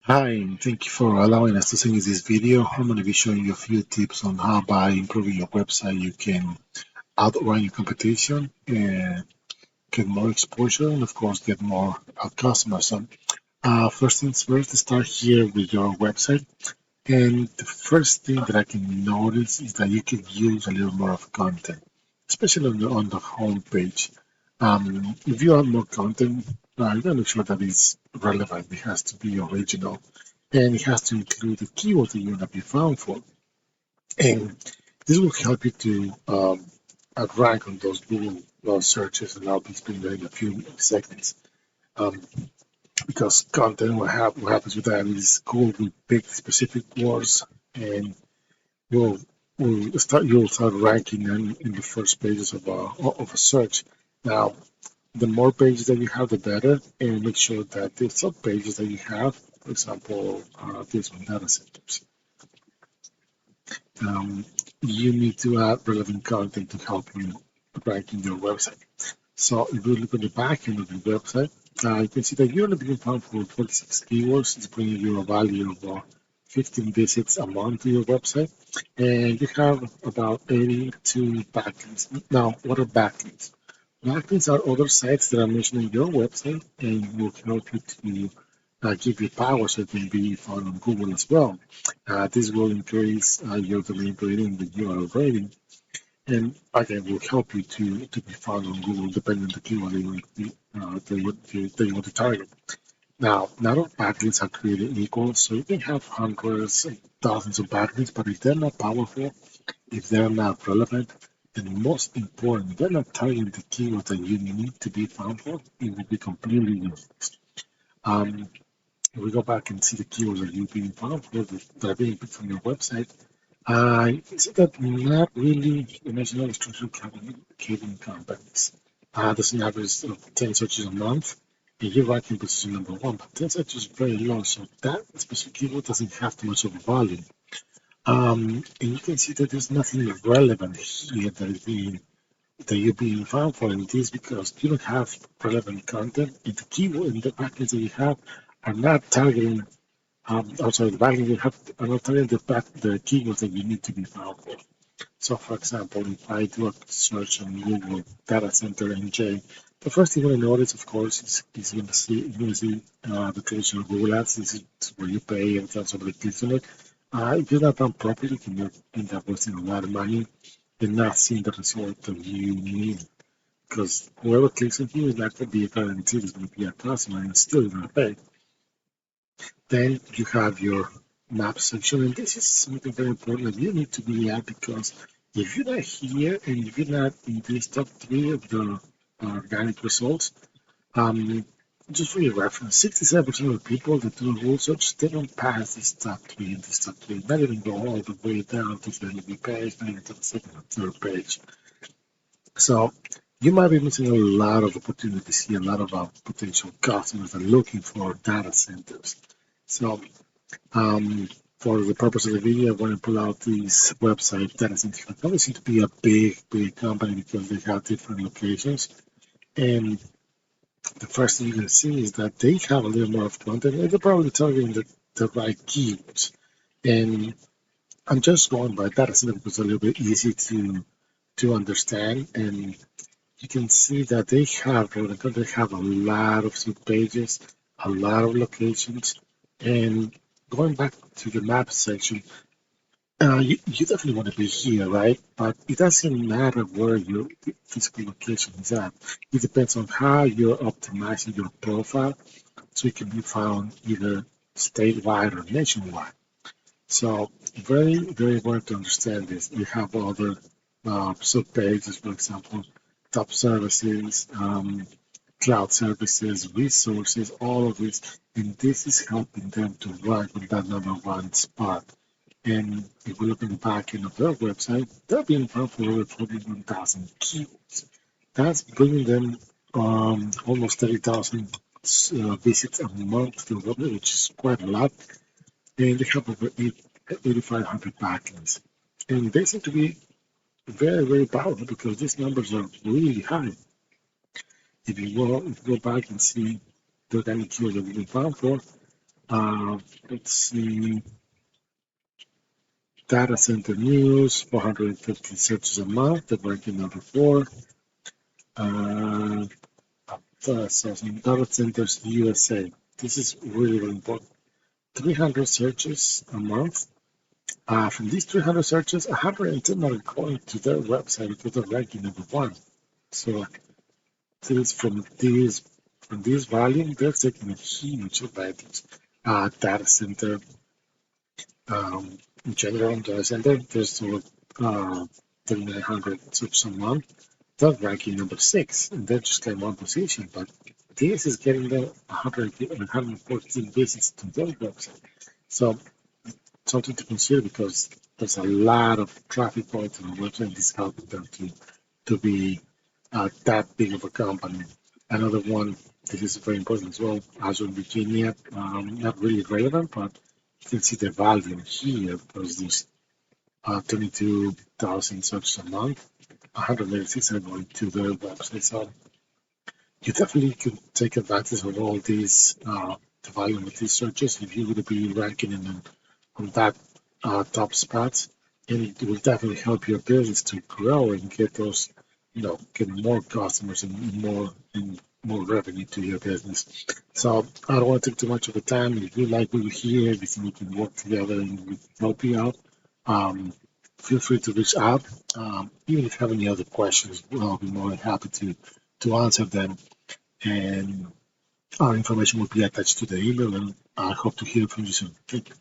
Hi, and thank you for allowing us to send you this video. I'm going to be showing you a few tips on how by improving your website you can outrun your competition and get more exposure and of course get more customers. First things first, start here with your website. And the first thing that I can notice is that you can use a little more of content, especially on the home page. If you add more content, you gotta make sure that it's relevant. It has to be original, and it has to include the keywords that you want to be found for. And this will help you to rank on those Google searches, and I'll be explaining that in a few seconds. Um, because content, what happens with that is Google will pick specific words and will you'll start ranking in the first pages of a search. Now, the more pages that you have, the better, and make sure that the sub pages that you have, for example, this one, data centers, um, you need to add relevant content to help you rank in your website. So if you look at the back end of your website, you can see that you're only being found for 46 keywords. It's bringing you a value of 15 visits a month to your website, and you have about 82 backlinks. Now, what are backlinks? Backlinks are other sites that are mentioned in your website and will help you to give you power so it can be found on Google as well. This will increase your domain rating, the URL rating, and again will help you to be found on Google depending on the keyword that you want to target. Now, not all backlinks are created equal, so you can have hundreds and thousands of backlinks, but if they're not powerful, if they're not relevant, and most important, they're not targeting the keyword that you need to be found for, it will be completely useless. Um, if we go back and see the keywords that you've been found for that are being picked from your website, you can see that not really the national structural cabin companies. There's an average of 10 searches a month, and you're ranking position number one, but 10 searches is very low, so that specific keyword doesn't have too much of a volume. And you can see that there's nothing relevant here that you're being found for, and this because you don't have relevant content, and the keyword and the backlinks that you have are not targeting. Also, the backlinks you have are not targeting the keywords that you need to be found for. So, for example, if I do a search on Google data center NJ, the first thing you're going to notice, of course, is you're going to see the traditional Google ads. This is where you pay and that's somebody clicks on it. If you're not done properly, you can end up wasting a lot of money and not seeing the result that you need. Because whoever clicks on you is not going to be a guarantee is going to be a customer and still going to pay. Then you have your map section, and this is something very important that you need to be at because if you're not here and if you're not in this top three of the organic results, um, just for your reference, 67% of the people that do a Google search, they don't pass this top three and this top three, not even go all the way down to the LB page, not even to the second or third page. So you might be missing a lot of opportunities here, a lot of potential customers that are looking for data centers. So for the purpose of the video, I want to pull out these website data centers. They probably seem to be a big company because they have different locations. And the first thing you're going to see is that they have a little more of content and they're probably targeting the right keywords. And I'm just going by data center because it's a little bit easy to understand. And you can see that they have a lot of sub pages, a lot of locations, and going back to the map section, you definitely want to be here, right? But it doesn't matter where your physical location is at. It depends on how you're optimizing your profile so it can be found either statewide or nationwide. So very important to understand this. We have other sub pages, for example, top services, cloud services, resources, all of this, and this is helping them to rank on that number one spot. And if we look at the back end of their website, they're being found for over 41,000 keywords. That's bringing them almost 30,000 visits a month to the website, which is quite a lot. And they have over 8,500 backlinks. And they seem to be very powerful because these numbers are really high. If you go back and see the organic keywords that we've been found for, Let's see. Data center news, 450 searches a month, the ranking number 4. So some data centers USA. This is really, really important. 300 searches a month. From these 300 searches, 110 are going to their website because they're ranking number 1. So this from this volume, they're taking a huge advantage. Data center, in general, data center, there's over 3,900 searches a month. They're ranking number 6, and they just got one position. But this is getting them 114 visits to their website. So something to consider because there's a lot of traffic going to the website. This is helping them to be that big of a company. Another one, this is very important as well, Azure Virginia, not really relevant, but you can see the volume here because these 22,000 searches a month, 186 are going to their website. So you definitely could take advantage of all these, the volume of these searches if you would be ranking on that top spots, and it will definitely help your business to grow and get those, get more customers and more revenue to your business. So I don't want to take too much of the time. If you like what you hear, if you think we can work together and we can help you out, feel free to reach out. Even if you have any other questions, I'll be more than happy to answer them. And our information will be attached to the email, and I hope to hear from you soon. Thank you.